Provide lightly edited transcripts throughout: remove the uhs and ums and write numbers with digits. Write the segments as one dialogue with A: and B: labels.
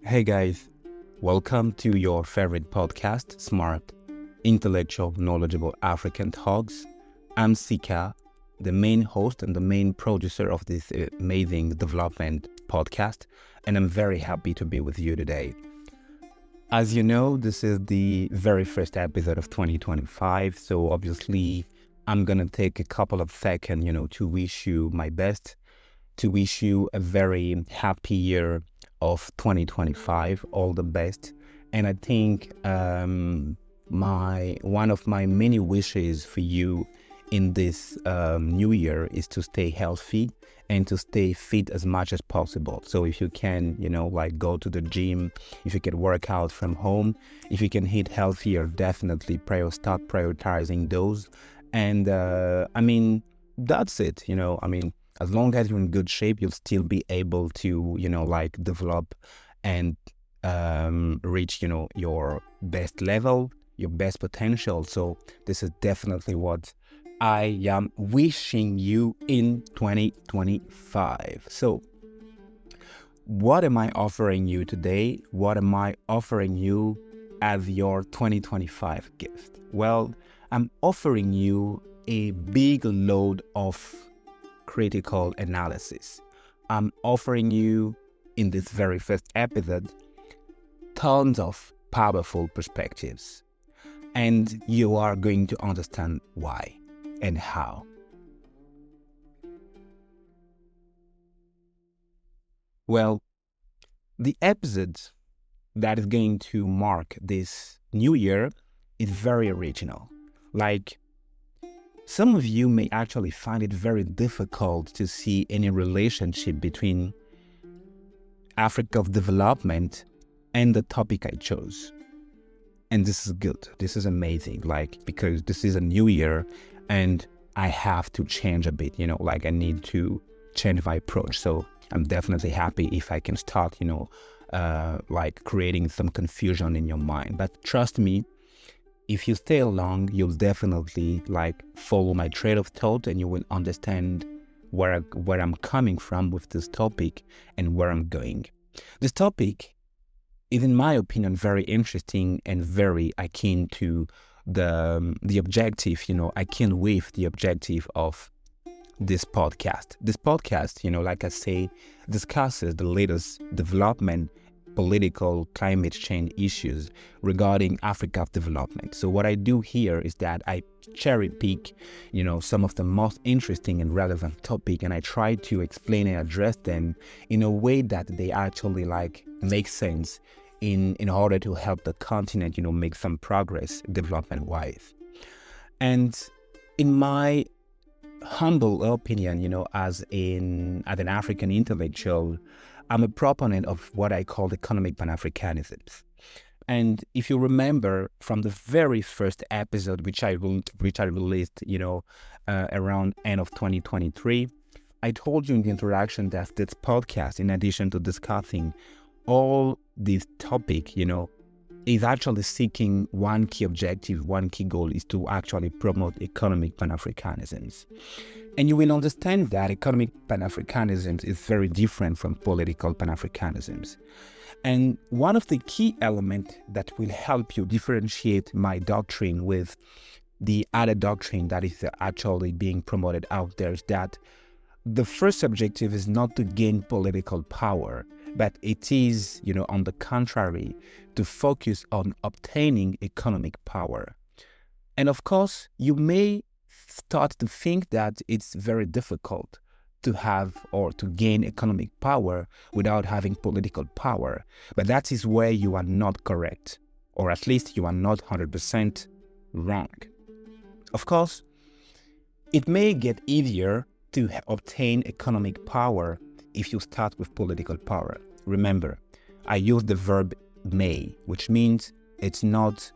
A: Hey guys, welcome to your favorite podcast, Smart, Intellectual, Knowledgeable African Talks. I'm S.I.K.A, the main host and the main producer of this amazing development podcast, and I'm very happy to be with you today. As you know, this is the very first episode of 2025, so obviously I'm going to take a couple of seconds, to wish you my best, to wish you a very happy year of 2025, all the best. And I think one of my many wishes for you in this new year is to stay healthy and to stay fit as much as possible. So if you can, go to the gym, if you can work out from home, if you can eat healthier, definitely start prioritizing those. And that's it, as long as you're in good shape, you'll still be able to, develop and reach, your best level, your best potential. So this is definitely what I am wishing you in 2025. So what am I offering you today? What am I offering you as your 2025 gift? Well, I'm offering you a big load of critical analysis. I'm offering you in this very first episode tons of powerful perspectives, and you are going to understand why and how. Well, the episode that is going to mark this new year is very original. Some of you may actually find it very difficult to see any relationship between Africa's development and the topic I chose. And this is good. This is amazing, because this is a new year and I have to change a bit, I need to change my approach. So I'm definitely happy if I can start, creating some confusion in your mind. But trust me, if you stay along, you'll definitely follow my trail of thought and you will understand where I'm coming from with this topic and where I'm going. This topic is, in my opinion, very interesting and very akin to the objective, akin with the objective of this podcast. This podcast, like I say, discusses the latest development, political, climate change issues regarding Africa's development. So what I do here is that I cherry pick, some of the most interesting and relevant topic, and I try to explain and address them in a way that they actually make sense in order to help the continent, make some progress development-wise. And in my humble opinion, as an African intellectual, I'm a proponent of what I call economic Pan-Africanism. And if you remember from the very first episode, which I released, around end of 2023, I told you in the introduction that this podcast, in addition to discussing all this topic, is actually seeking one key objective, one key goal is to actually promote economic Pan-Africanism. And you will understand that economic Pan-Africanism is very different from political Pan-Africanism. And one of the key elements that will help you differentiate my doctrine with the other doctrine that is actually being promoted out there is that the first objective is not to gain political power, but it is, on the contrary, to focus on obtaining economic power. And of course, you may start to think that it's very difficult to have or to gain economic power without having political power. But that is where you are not correct, or at least you are not 100% wrong. Of course, it may get easier to obtain economic power if you start with political power. Remember, I use the verb may, which means it's not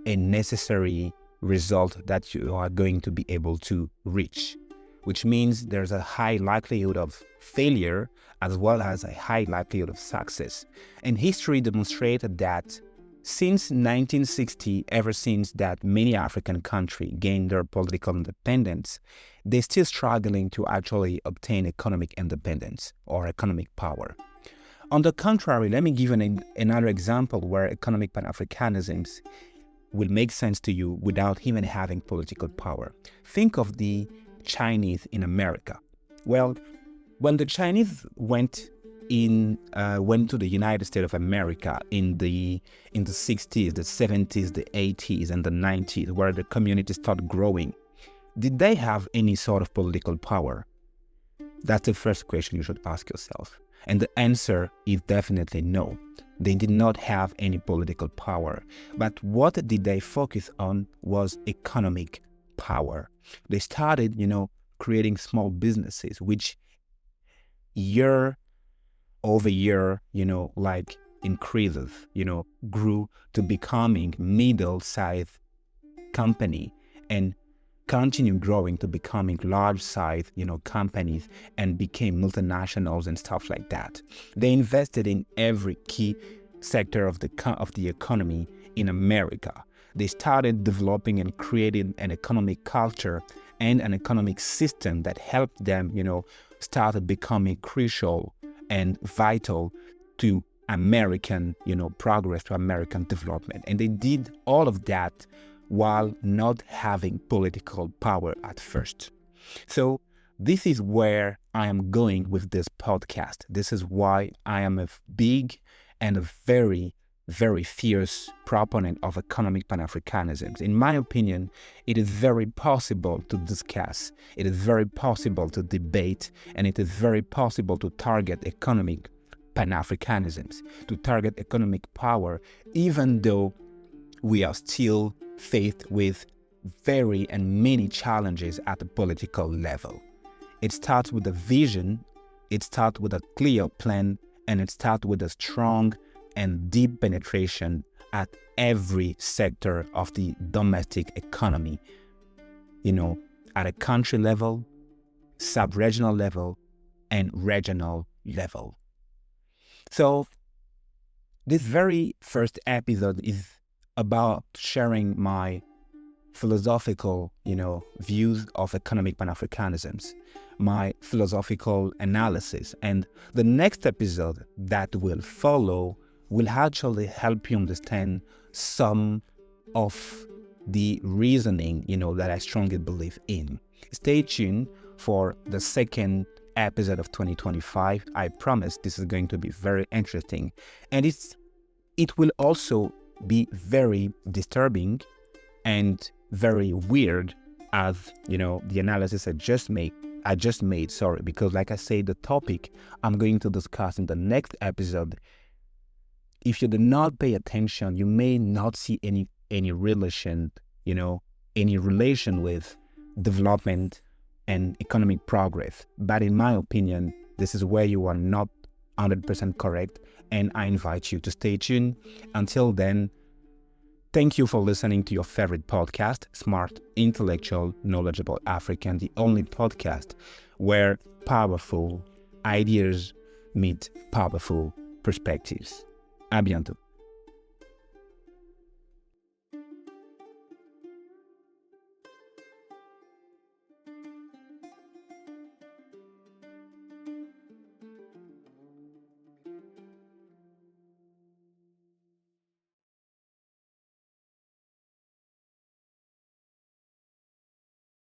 A: a necessary result that you are going to be able to reach, which means there's a high likelihood of failure as well as a high likelihood of success. And history demonstrated that since 1960, ever since that many African countries gained their political independence, they're still struggling to actually obtain economic independence or economic power. On the contrary, let me give another example where economic Pan-Africanism will make sense to you without even having political power. Think of the Chinese in America. Well, when the Chinese went to the United States of America in the 60s, the 70s, the 80s, and the 90s, where the community started growing, did they have any sort of political power? That's the first question you should ask yourself. And the answer is definitely no. They did not have any political power. But what did they focus on was economic power. They started, creating small businesses, which year over year, increases, grew to becoming middle-sized company and continue growing to becoming large-sized, companies and became multinationals and stuff like that. They invested in every key sector of the economy in America. They started developing and creating an economic culture and an economic system that helped them, start becoming crucial and vital to American, progress, to American development. And they did all of that while not having political power at first. So this is where I am going with this podcast. This is why I am a big and a very, very fierce proponent of economic Pan-Africanism. In my opinion, it is very possible to discuss, it is very possible to debate, and it is very possible to target economic Pan-Africanism, to target economic power, even though we are still faced with very and many challenges at the political level. It starts with a vision, it starts with a clear plan, and it starts with a strong and deep penetration at every sector of the domestic economy, at a country level, sub-regional level, and regional level. So this very first episode is about sharing my philosophical, views of economic Pan-Africanism, my philosophical analysis. And the next episode that will follow will actually help you understand some of the reasoning, that I strongly believe in. Stay tuned for the second episode of 2025. I promise this is going to be very interesting. And it will also be very disturbing and very weird as, the analysis I just made, because like I said, the topic I'm going to discuss in the next episode, if you do not pay attention, you may not see any relation, any relation with development and economic progress. But in my opinion, this is where you are not 100% correct, and I invite you to stay tuned. Until then, thank you for listening to your favorite podcast, Smart, Intellectual, Knowledgeable African, the only podcast where powerful ideas meet powerful perspectives. À bientôt.